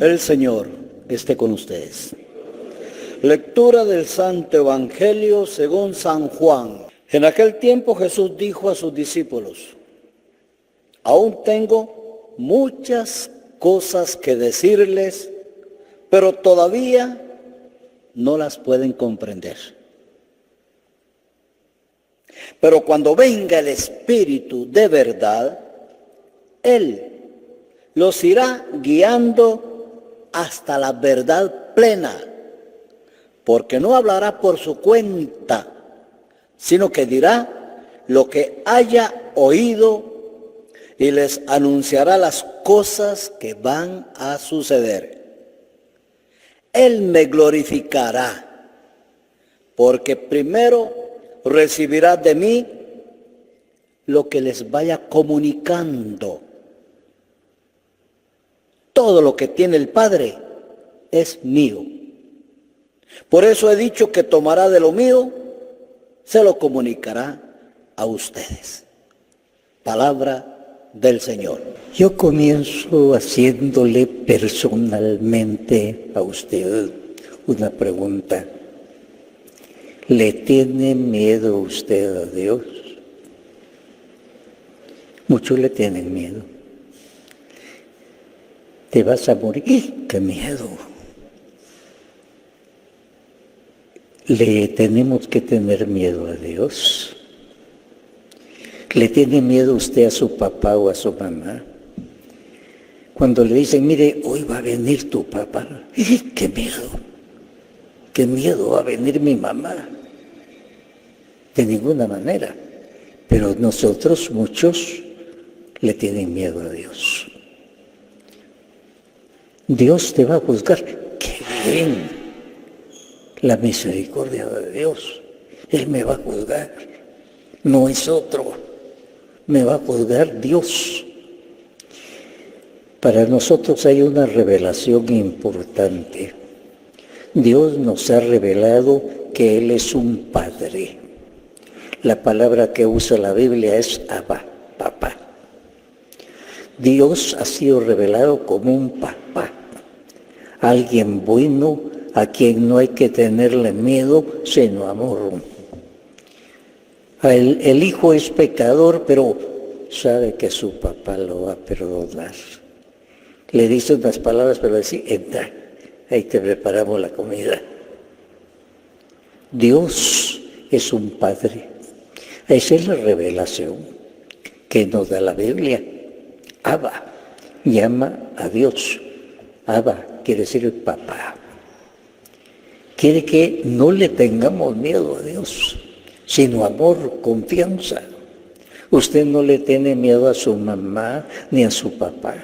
El Señor esté con ustedes. Lectura del Santo Evangelio según San Juan. En aquel tiempo Jesús dijo a sus discípulos: aún tengo muchas cosas que decirles, pero todavía no las pueden comprender. Pero cuando venga el Espíritu de verdad, Él los irá guiando hasta la verdad plena, porque no hablará por su cuenta, sino que dirá lo que haya oído y les anunciará las cosas que van a suceder. Él me glorificará, porque primero recibirá de mí lo que les vaya comunicando. Todo lo que tiene el Padre es mío. Por eso he dicho que tomará de lo mío, se lo comunicará a ustedes. Palabra del Señor. Yo comienzo haciéndole personalmente a usted una pregunta. ¿Le tiene miedo usted a Dios? Muchos le tienen miedo. Te vas a morir. ¡Qué miedo! Le tenemos que tener miedo a Dios. ¿Le tiene miedo usted a su papá o a su mamá? Cuando le dicen, mire, hoy va a venir tu papá. ¡Qué miedo! ¡Qué miedo va a venir mi mamá! De ninguna manera. Pero nosotros, muchos, le tienen miedo a Dios. Dios te va a juzgar. ¡Qué bien! La misericordia de Dios. Él me va a juzgar. No es otro. Me va a juzgar Dios. Para nosotros hay una revelación importante. Dios nos ha revelado que Él es un Padre. La palabra que usa la Biblia es Abba, papá. Dios ha sido revelado como un papá. Alguien bueno a quien no hay que tenerle miedo, sino amor. El hijo es pecador, pero sabe que su papá lo va a perdonar. Le dice unas palabras, pero dice, entra, ahí te preparamos la comida. Dios es un Padre. Esa es la revelación que nos da la Biblia. Abba llama a Dios. Abba quiere decir papá. Quiere que no le tengamos miedo a Dios, sino amor, confianza. Usted no le tiene miedo a su mamá ni a su papá.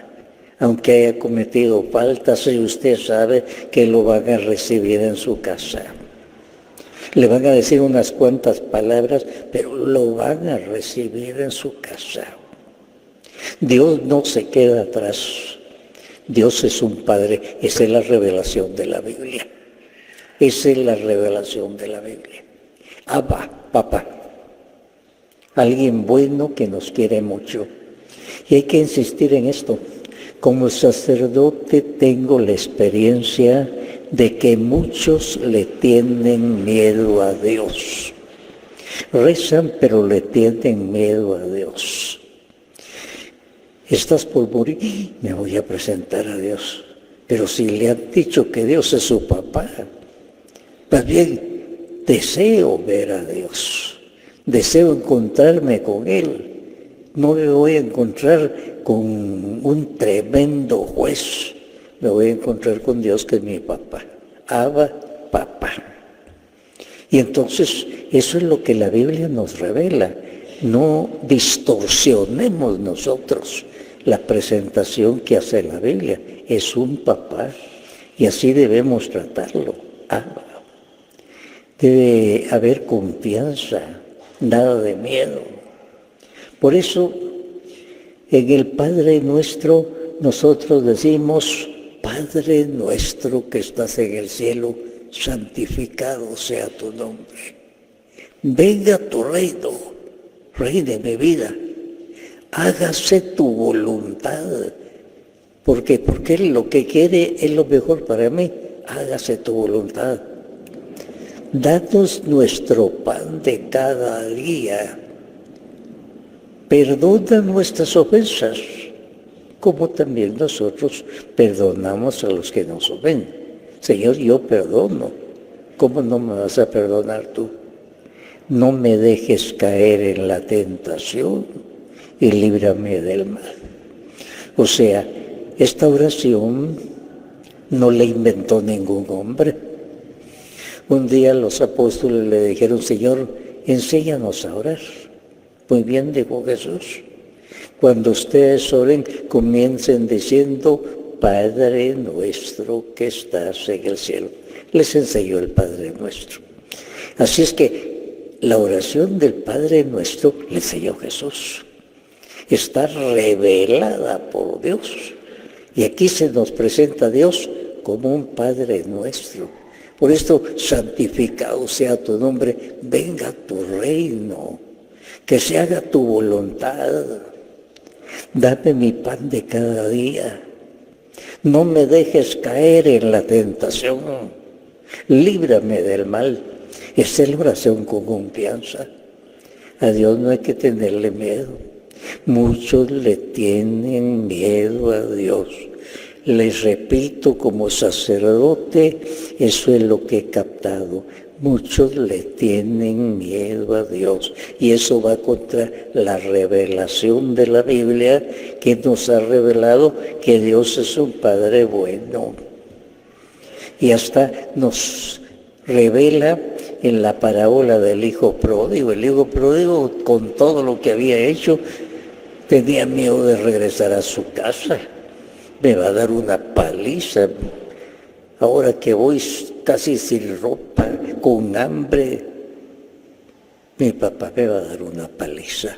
Aunque haya cometido faltas, y usted sabe que lo van a recibir en su casa. Le van a decir unas cuantas palabras, pero lo van a recibir en su casa. Dios no se queda atrás. Dios es un Padre. Esa es la revelación de la Biblia. Esa es la revelación de la Biblia. Abba, papá. Alguien bueno que nos quiere mucho. Y hay que insistir en esto. Como sacerdote tengo la experiencia de que muchos le tienen miedo a Dios. Rezan, pero le tienen miedo a Dios. Estás por morir, me voy a presentar a Dios. Pero si le han dicho que Dios es su papá, más bien deseo ver a Dios. Deseo encontrarme con Él. No me voy a encontrar con un tremendo juez. Me voy a encontrar con Dios, que es mi papá. Abba, papá. Y entonces eso es lo que la Biblia nos revela. No distorsionemos nosotros la presentación que hace la Biblia. Es un papá y así debemos tratarlo. Abba. Debe haber confianza, nada de miedo. Por eso, en el Padre Nuestro, nosotros decimos, Padre nuestro que estás en el cielo, santificado sea tu nombre. Venga tu reino, Rey de mi vida. Hágase tu voluntad, ¿Por qué? Porque Él lo que quiere es lo mejor para mí. Hágase tu voluntad. Danos nuestro pan de cada día. Perdona nuestras ofensas, como también nosotros perdonamos a los que nos ofenden. Señor, yo perdono. ¿Cómo no me vas a perdonar tú? No me dejes caer en la tentación y líbrame del mal. O sea, esta oración no la inventó ningún hombre. Un día los apóstoles le dijeron, Señor, enséñanos a orar. Muy bien, dijo Jesús. Cuando ustedes oren, comiencen diciendo, Padre nuestro que estás en el cielo. Les enseñó el Padre Nuestro. Así es que la oración del Padre Nuestro le enseñó Jesús. Está revelada por Dios. Y aquí se nos presenta a Dios como un Padre Nuestro. Por esto, santificado sea tu nombre, venga tu reino, que se haga tu voluntad. Dame mi pan de cada día. No me dejes caer en la tentación. Líbrame del mal. Esa es la oración con confianza. A Dios no hay que tenerle miedo. Muchos le tienen miedo a Dios. Les repito, como sacerdote, eso es lo que he captado. Muchos le tienen miedo a Dios y eso va contra la revelación de la Biblia que nos ha revelado que Dios es un Padre bueno. Y hasta nos revela en la parábola del hijo pródigo. El hijo pródigo, con todo lo que había hecho, tenía miedo de regresar a su casa. Me va a dar una paliza. Ahora que voy casi sin ropa, con hambre, mi papá me va a dar una paliza.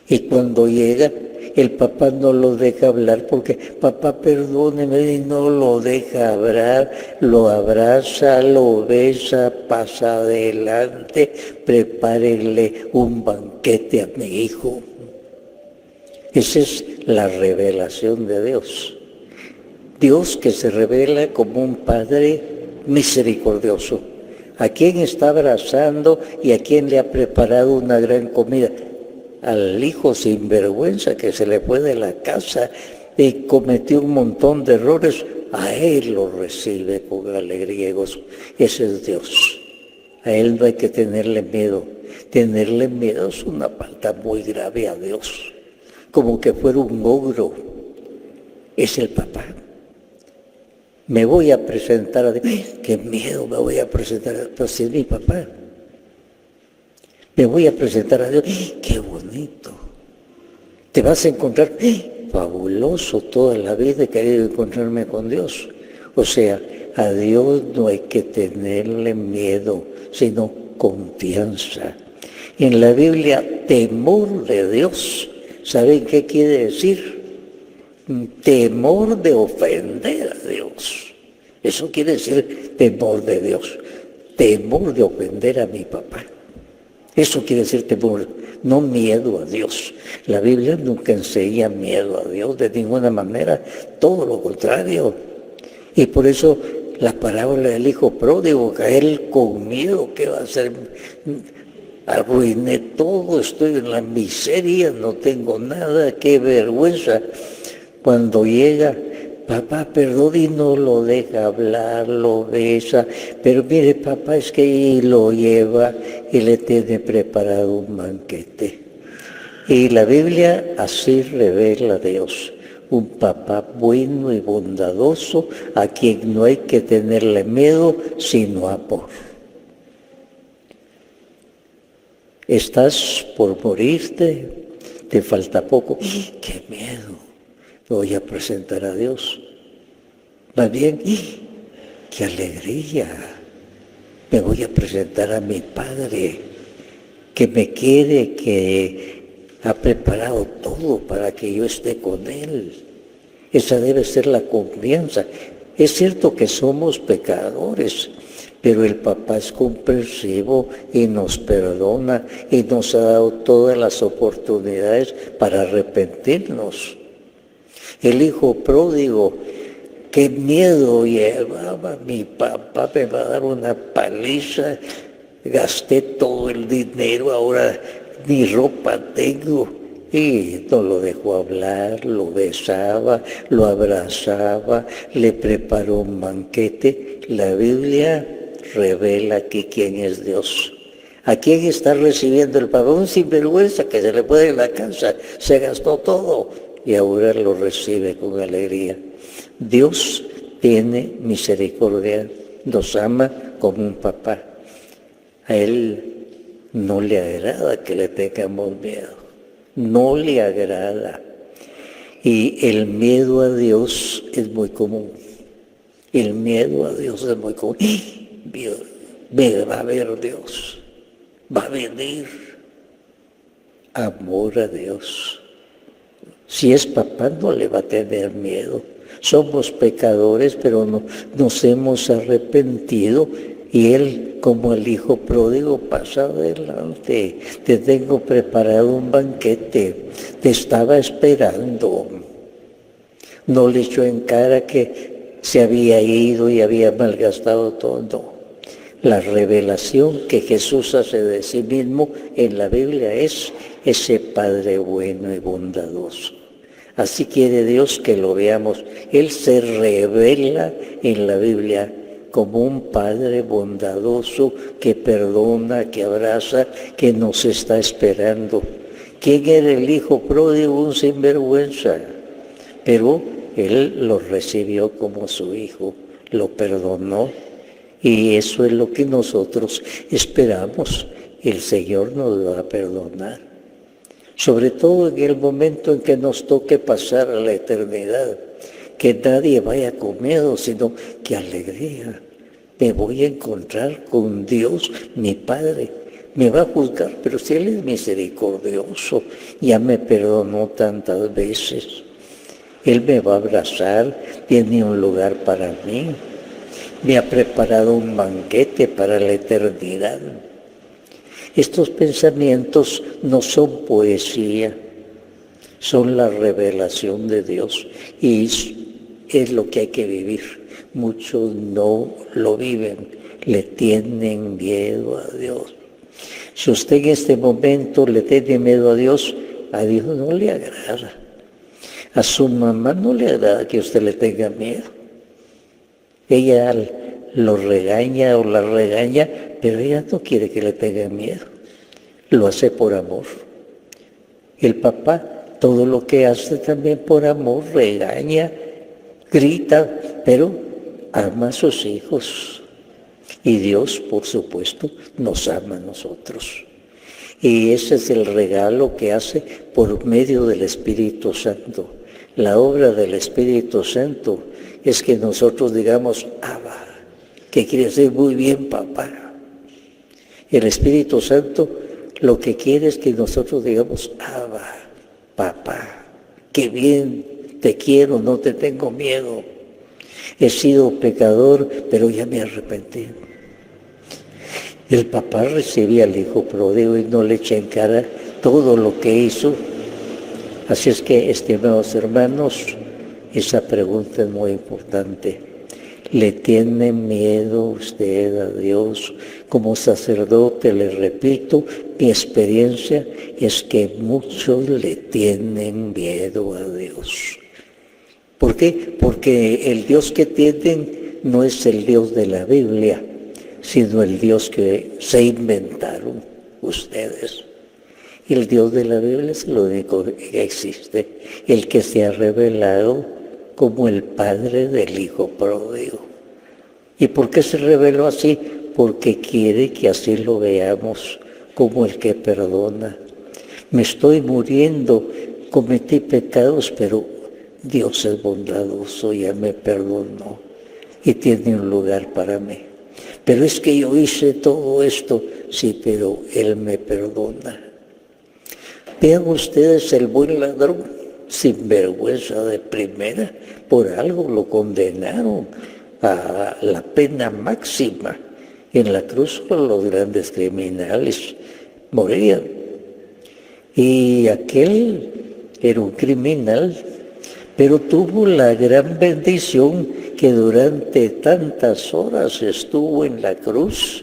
Y cuando llega, el papá no lo deja hablar porque, papá, perdóneme, y no lo deja hablar, lo abraza, lo besa, pasa adelante, prepárenle un banquete a mi hijo. Esa es la revelación de Dios. Dios que se revela como un Padre misericordioso, a quien está abrazando y a quien le ha preparado una gran comida. Al hijo sinvergüenza que se le fue de la casa y cometió un montón de errores, a él lo recibe con alegría y gozo. Ese es Dios. A él no hay que tenerle miedo. Tenerle miedo es una falta muy grave a Dios. Como que fuera un ogro. Es el papá. Me voy a presentar a Dios. ¡Qué miedo me voy a presentar a Dios! Pero si es mi papá. Me voy a presentar a Dios. ¡Qué bonito! Te vas a encontrar fabuloso. Toda la vida he querido encontrarme con Dios. O sea, a Dios no hay que tenerle miedo, sino confianza. En la Biblia, temor de Dios. ¿Saben qué quiere decir? Temor de ofender a Dios. Eso quiere decir temor de Dios. Temor de ofender a mi papá. Eso quiere decir temor, no miedo a Dios. La Biblia nunca enseña miedo a Dios de ninguna manera, todo lo contrario. Y por eso la parábola del hijo pródigo, caer con miedo, ¿qué va a hacer? Arruiné todo, estoy en la miseria, no tengo nada, qué vergüenza. Cuando llega, papá, perdón, y no lo deja hablar, lo besa, pero mire, papá, es que lo lleva y le tiene preparado un banquete. Y la Biblia así revela a Dios, un papá bueno y bondadoso a quien no hay que tenerle miedo, sino amor. Estás por morirte, te falta poco, ¡qué miedo! Me voy a presentar a Dios. Más bien, ¡qué alegría! Me voy a presentar a mi Padre, que me quiere, que ha preparado todo para que yo esté con Él. Esa debe ser la confianza. Es cierto que somos pecadores, pero el papá es comprensivo y nos perdona y nos ha dado todas las oportunidades para arrepentirnos. El hijo pródigo, qué miedo llevaba, mi papá me va a dar una paliza, gasté todo el dinero, ahora ni ropa tengo. Y no lo dejó hablar, lo besaba, lo abrazaba, le preparó un banquete. La Biblia revela aquí quién es Dios. ¿A quién está recibiendo el papá? Un sinvergüenza que se le puede en la casa, se gastó todo y ahora lo recibe con alegría. Dios tiene misericordia, nos ama como un papá. A Él no le agrada que le tengamos miedo, no le agrada. Y el miedo a Dios es muy común. El miedo a Dios es muy común. Me va a ver Dios, va a venir. Amor a Dios. Si es papá no le va a tener miedo. Somos pecadores, pero nos hemos arrepentido y Él, como el hijo pródigo, pasa adelante. Te tengo preparado un banquete, te estaba esperando. No le echó en cara que se había ido y había malgastado todo. No. La revelación que Jesús hace de sí mismo en la Biblia es ese Padre bueno y bondadoso. Así quiere Dios que lo veamos. Él se revela en la Biblia como un Padre bondadoso que perdona, que abraza, que nos está esperando. ¿Quién era el hijo pródigo? Un sinvergüenza. Pero Él lo recibió como su hijo, lo perdonó. Y eso es lo que nosotros esperamos. El Señor nos va a perdonar. Sobre todo en el momento en que nos toque pasar a la eternidad. Que nadie vaya con miedo, sino que alegría. Me voy a encontrar con Dios, mi Padre. Me va a juzgar, pero si Él es misericordioso, ya me perdonó tantas veces. Él me va a abrazar, tiene un lugar para mí. Me ha preparado un banquete para la eternidad. Estos pensamientos no son poesía, son la revelación de Dios y es lo que hay que vivir. Muchos no lo viven, le tienen miedo a Dios. Si usted en este momento le tiene miedo a Dios no le agrada. A su mamá no le agrada que usted le tenga miedo. Ella lo regaña o la regaña, pero ella no quiere que le tenga miedo. Lo hace por amor. El papá, todo lo que hace también por amor, regaña, grita, pero ama a sus hijos. Y Dios, por supuesto, nos ama a nosotros. Y ese es el regalo que hace por medio del Espíritu Santo. La obra del Espíritu Santo es que nosotros digamos, Abba, que quiere decir muy bien, papá. El Espíritu Santo lo que quiere es que nosotros digamos, Abba, papá, qué bien, te quiero, no te tengo miedo. He sido pecador, pero ya me arrepentí. El papá recibía al hijo pródigo y no le echa en cara todo lo que hizo. Así es que, estimados hermanos, esa pregunta es muy importante. ¿Le tiene miedo usted a Dios? Como sacerdote, le repito, mi experiencia es que muchos le tienen miedo a Dios. ¿Por qué? Porque el Dios que tienen no es el Dios de la Biblia, sino el Dios que se inventaron ustedes. Y el Dios de la Biblia es el único que existe, el que se ha revelado como el Padre del Hijo pródigo. ¿Y por qué se reveló así? Porque quiere que así lo veamos como el que perdona. Me estoy muriendo, cometí pecados, pero Dios es bondadoso, ya me perdonó y tiene un lugar para mí. Pero es que yo hice todo esto, sí, pero Él me perdona. Vean ustedes el buen ladrón, sin vergüenza de primera, por algo lo condenaron a la pena máxima. En la cruz los grandes criminales morían. Y aquel era un criminal, pero tuvo la gran bendición que durante tantas horas estuvo en la cruz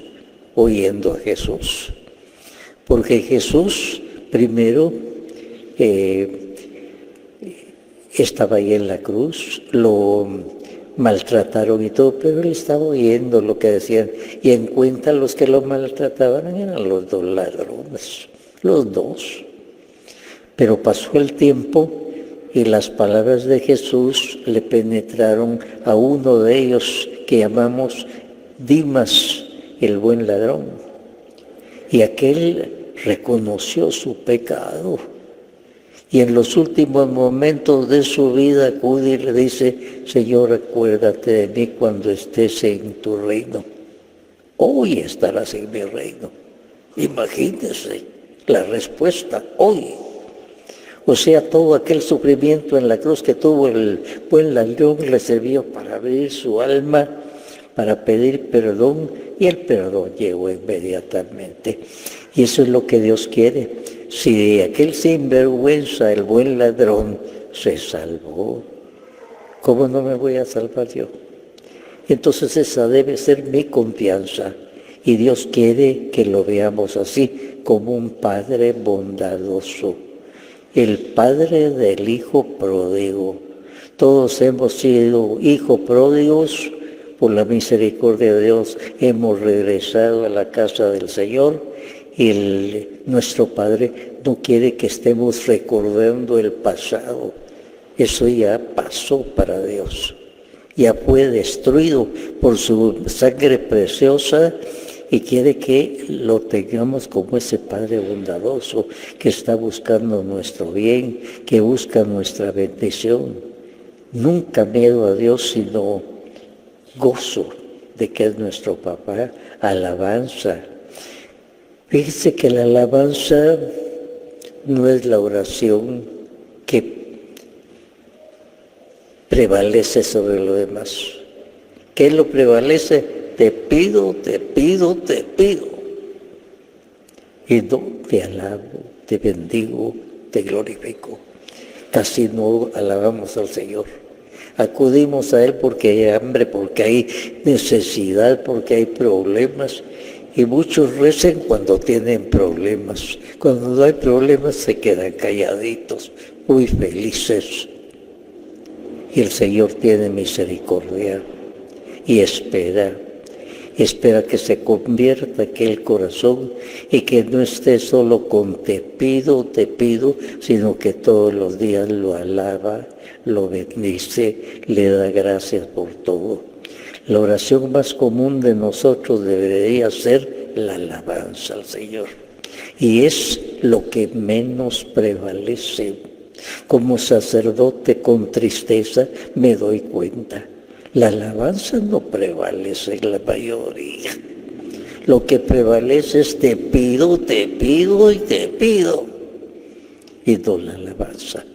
oyendo a Jesús. Porque Jesús primero estaba ahí en la cruz, lo maltrataron y todo, pero él estaba oyendo lo que decían. Y en cuenta los que lo maltrataban eran los dos ladrones, los dos. Pero pasó el tiempo y las palabras de Jesús le penetraron a uno de ellos que llamamos Dimas, el buen ladrón. Y aquel reconoció su pecado. Y en los últimos momentos de su vida acude y le dice: Señor, acuérdate de mí cuando estés en tu reino. Hoy estarás en mi reino. Imagínense la respuesta, hoy. O sea, todo aquel sufrimiento en la cruz que tuvo el buen ladrón le sirvió para abrir su alma, para pedir perdón, y el perdón llegó inmediatamente. Y eso es lo que Dios quiere. Si aquel sinvergüenza, el buen ladrón, se salvó, ¿cómo no me voy a salvar yo? Entonces esa debe ser mi confianza. Y Dios quiere que lo veamos así, como un Padre bondadoso. El Padre del Hijo pródigo. Todos hemos sido hijos pródigos. Por la misericordia de Dios hemos regresado a la casa del Señor. Y nuestro Padre no quiere que estemos recordando el pasado. Eso ya pasó para Dios. Ya fue destruido por su sangre preciosa y quiere que lo tengamos como ese Padre bondadoso que está buscando nuestro bien, que busca nuestra bendición. Nunca miedo a Dios, sino gozo de que es nuestro papá, alabanza. Fíjese que la alabanza no es la oración que prevalece sobre lo demás. ¿Qué lo prevalece? Te pido, te pido, te pido. Y no te alabo, te bendigo, te glorifico. Casi no alabamos al Señor. Acudimos a Él porque hay hambre, porque hay necesidad, porque hay problemas. Y muchos rezan cuando tienen problemas. Cuando no hay problemas se quedan calladitos, muy felices. Y el Señor tiene misericordia y espera que se convierta aquel corazón y que no esté solo con te pido, sino que todos los días lo alaba, lo bendice, le da gracias por todo. La oración más común de nosotros debería ser la alabanza al Señor. Y es lo que menos prevalece. Como sacerdote con tristeza me doy cuenta. La alabanza no prevalece en la mayoría. Lo que prevalece es te pido y te pido. Y no la alabanza.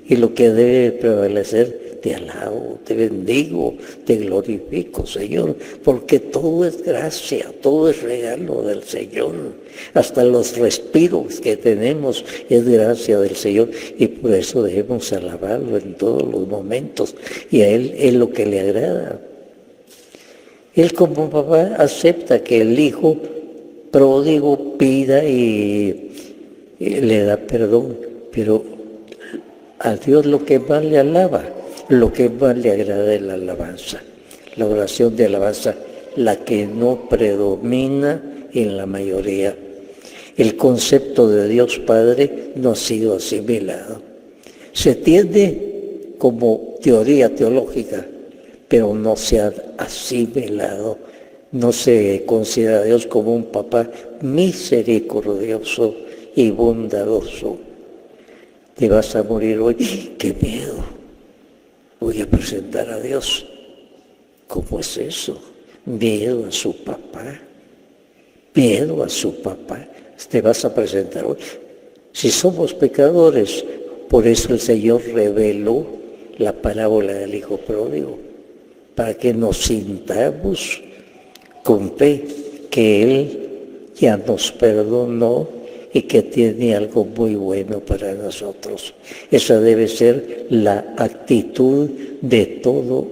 Y lo que debe prevalecer, te alabo, te bendigo, te glorifico, Señor, porque todo es gracia, todo es regalo del Señor. Hasta los respiros que tenemos es gracia del Señor y por eso debemos alabarlo en todos los momentos. Y a Él es lo que le agrada. Él como papá acepta que el hijo pródigo pida y le da perdón, pero a Dios lo que más le alaba, lo que más le agrada es la alabanza, la oración de alabanza, la que no predomina en la mayoría. El concepto de Dios Padre no ha sido asimilado. Se tiene como teoría teológica, pero no se ha asimilado. No se considera a Dios como un papá misericordioso y bondadoso. Te vas a morir hoy. ¡Qué miedo! Voy a presentar a Dios. ¿Cómo es eso? Miedo a su papá. Miedo a su papá. Te vas a presentar hoy. Si somos pecadores, por eso el Señor reveló la parábola del hijo pródigo, para que nos sintamos con fe que Él ya nos perdonó y que tiene algo muy bueno para nosotros. Esa debe ser la actitud de todo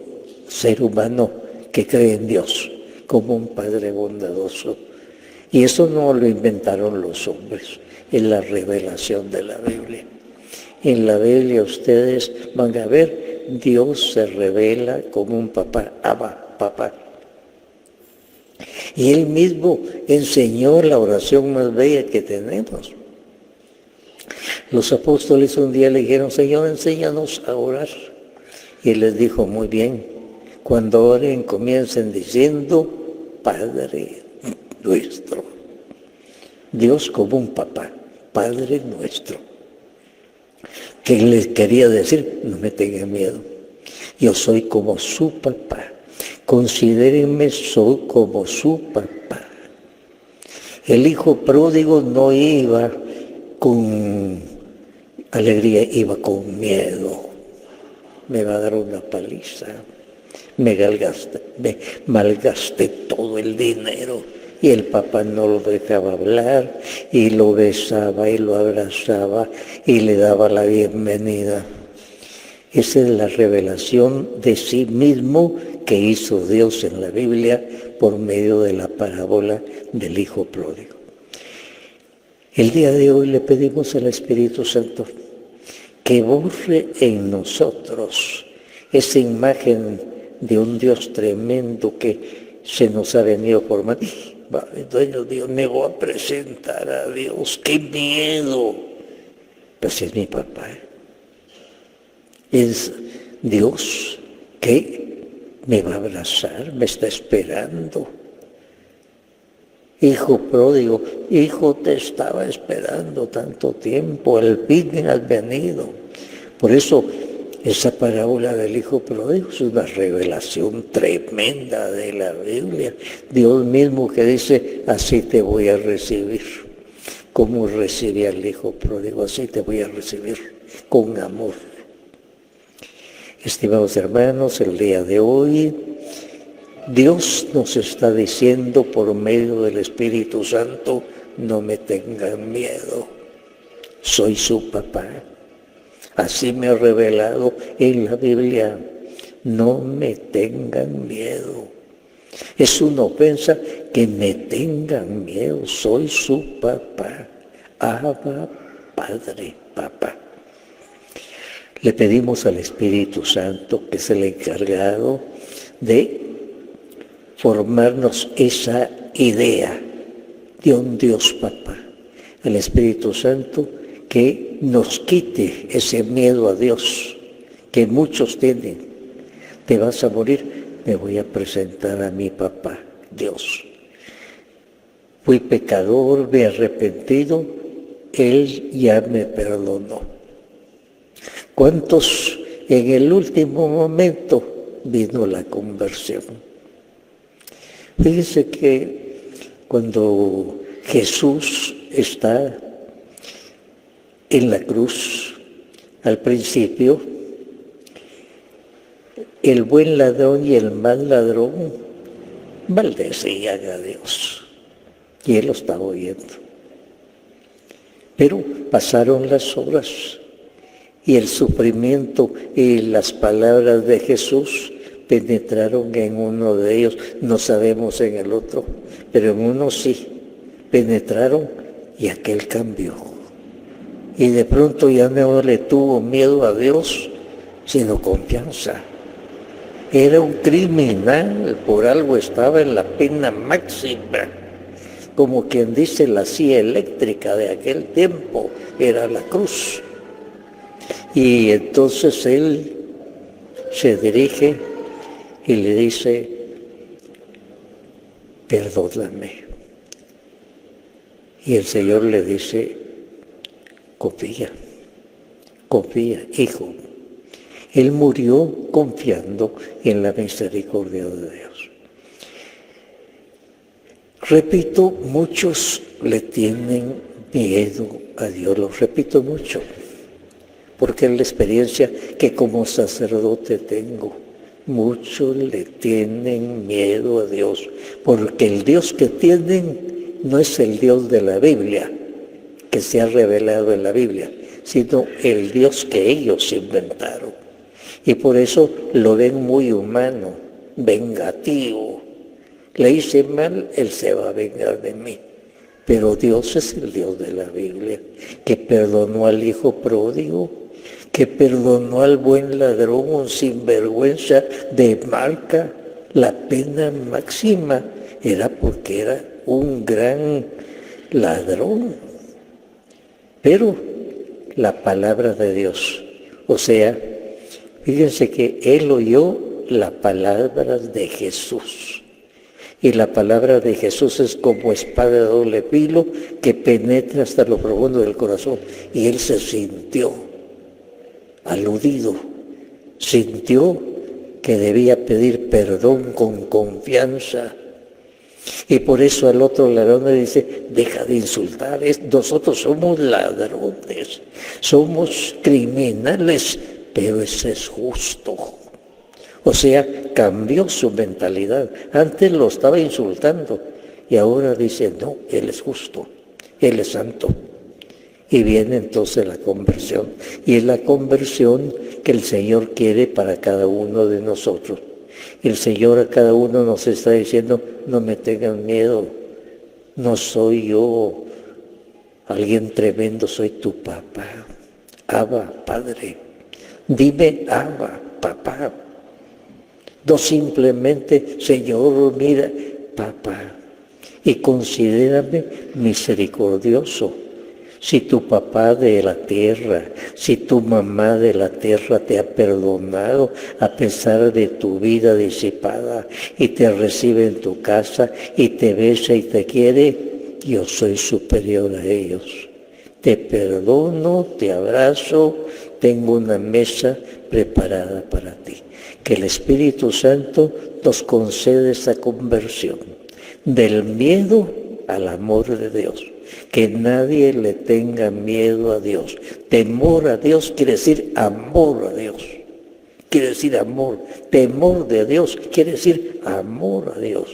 ser humano que cree en Dios como un Padre bondadoso. Y eso no lo inventaron los hombres, es la revelación de la Biblia. En la Biblia ustedes van a ver, Dios se revela como un papá, Abba, papá. Y Él mismo enseñó la oración más bella que tenemos. Los apóstoles un día le dijeron, Señor, enséñanos a orar. Y Él les dijo, muy bien, cuando oren comiencen diciendo, Padre nuestro. Dios como un papá, Padre nuestro. ¿Qué les quería decir? No me tengan miedo. Yo soy como su papá. Considérenme soy como su papá. El hijo pródigo no iba con alegría, iba con miedo. Me va a dar una paliza. Me malgasté todo el dinero. Y el papá no lo dejaba hablar, y lo besaba, y lo abrazaba, y le daba la bienvenida. Esa es la revelación de sí mismo que hizo Dios en la Biblia por medio de la parábola del Hijo Pródigo. El día de hoy le pedimos al Espíritu Santo que borre en nosotros esa imagen de un Dios tremendo que se nos ha venido formando. Entonces Dios me voy a presentar a Dios, qué miedo. Pues es mi papá. Es Dios que me va a abrazar, me está esperando. Hijo pródigo, hijo, te estaba esperando tanto tiempo, al fin has venido. Por eso esa parábola del Hijo pródigo es una revelación tremenda de la Biblia. Dios mismo que dice, así te voy a recibir. ¿Cómo recibí al Hijo pródigo? Así te voy a recibir, con amor. Estimados hermanos, el día de hoy, Dios nos está diciendo por medio del Espíritu Santo, no me tengan miedo, soy su papá. Así me ha revelado en la Biblia. No me tengan miedo. Es una ofensa que me tengan miedo. Soy su papá. Abba, Padre, papá. Le pedimos al Espíritu Santo, que es el encargado de formarnos esa idea de un Dios papá. El Espíritu Santo que nos quite ese miedo a Dios que muchos tienen. Te vas a morir, me voy a presentar a mi papá, Dios. Fui pecador, me he arrepentido, Él ya me perdonó. ¿Cuántos en el último momento vino la conversión? Fíjense que cuando Jesús está en la cruz, al principio, el buen ladrón y el mal ladrón maldecían a Dios. Y él lo estaba oyendo. Pero pasaron las horas y el sufrimiento y las palabras de Jesús penetraron en uno de ellos. No sabemos en el otro, pero en uno sí. Penetraron y aquel cambió. Y de pronto ya no le tuvo miedo a Dios, sino confianza. Era un criminal, por algo estaba en la pena máxima. Como quien dice, la silla eléctrica de aquel tiempo era la cruz. Y entonces él se dirige y le dice, perdóname. Y el Señor le dice, confía, hijo. Él murió confiando en la misericordia de Dios. Repito, muchos le tienen miedo a Dios, lo repito mucho, porque es la experiencia que como sacerdote tengo. Muchos le tienen miedo a Dios, porque el Dios que tienen no es el Dios de la Biblia, que se ha revelado en la Biblia, sino el Dios que ellos inventaron. Y por eso lo ven muy humano, vengativo. Le hice mal, Él se va a vengar de mí. Pero Dios es el Dios de la Biblia, que perdonó al hijo pródigo, que perdonó al buen ladrón, un sinvergüenza de marca. La pena máxima era porque era un gran ladrón. Pero la palabra de Dios, o sea, fíjense que él oyó la palabra de Jesús. Y la palabra de Jesús es como espada de doble filo que penetra hasta lo profundo del corazón. Y él se sintió aludido, sintió que debía pedir perdón con confianza. Y por eso al otro ladrón le dice, deja de insultar, nosotros somos ladrones, somos criminales, pero ese es justo. O sea, cambió su mentalidad. Antes lo estaba insultando y ahora dice, no, Él es justo, Él es santo. Y viene entonces la conversión. Y es la conversión que el Señor quiere para cada uno de nosotros. El Señor a cada uno nos está diciendo, no me tengan miedo, no soy yo alguien tremendo, soy tu papá. Abba, Padre. Dime, Abba, papá. No simplemente, Señor, mira, papá, y considérame misericordioso. Si tu papá de la tierra, si tu mamá de la tierra te ha perdonado a pesar de tu vida disipada y te recibe en tu casa y te besa y te quiere, yo soy superior a ellos. Te perdono, te abrazo, tengo una mesa preparada para ti. Que el Espíritu Santo nos concede esa conversión del miedo al amor de Dios. Que nadie le tenga miedo a Dios. Temor a Dios quiere decir amor a Dios. Quiere decir amor. Temor de Dios quiere decir amor a Dios.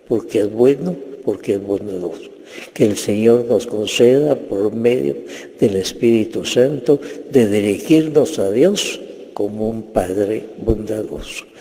Porque es bueno, porque es bondadoso. Que el Señor nos conceda por medio del Espíritu Santo de dirigirnos a Dios como un Padre bondadoso.